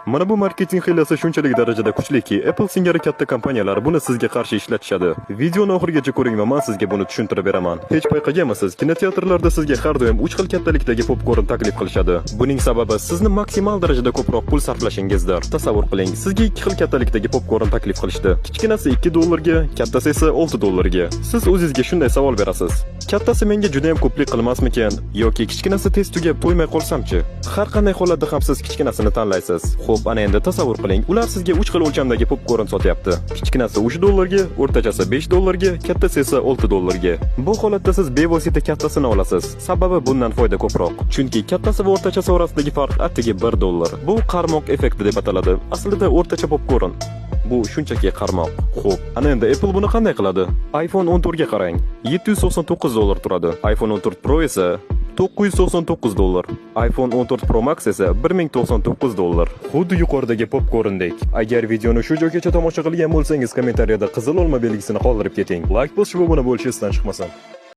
Mana bu marketing hiylasi shunchalik darajada kuchliki, Apple singari katta kompaniyalar buni sizga qarshi ishlatishadi. Videoni oxirigacha ko'ring va men sizga buni tushuntirib beraman. Hech payqaganmisiz, kinoteatrlarda sizga har doim 3 xil kattalikdagi popkorn taklif qilishadi. Buning sababi sizni maksimal darajada ko'proq pul sarflashingizdir. Tasavvur qiling, sizga 2 xil kattalikdagi popkorn taklif qilishdi. Kichkinasi $2 ga, kattasi esa $6 ga. Siz o'zingizga shunday savol berasiz: kattasi menga juda ham ko'plik qilmasmikan yoki kichkinasi tez tugab to'ymay qolsam-chi? Har qanday holatda ham siz kichkinasini tanlaysiz. Xo'p, ana endi tasavvur qiling, ular sizga 3 xil o'lchamdagi popkorn sotyapti. Kichkinasi $3 ga, o'rtachasi $5 ga, kattasi esa $6 ga. Bu holatda siz bevosita kattasini olasiz. Sababi bundan foyda ko'proq. Chunki kattasi va o'rtachasi orasidagi farq atigi $1. Bu qarmoq effekti deb ataladi. Aslida o'rtacha popkorn bu shunchaki qarmoq. Xo'p, ana endi Apple buni qanday qiladi? iPhone 14 ga qarang. $799 turadi. iPhone 14 Pro esa $999. iPhone 14 Pro Max esa $1099. Xuddi yuqoridagi popkorndek. Agar videoni shu joygacha tomosha qilgan bo'lsangiz, kommentariyada qizil olma belgisini qoldirib keting. Like bosish va obuna bo'lish esdan chiqmasin.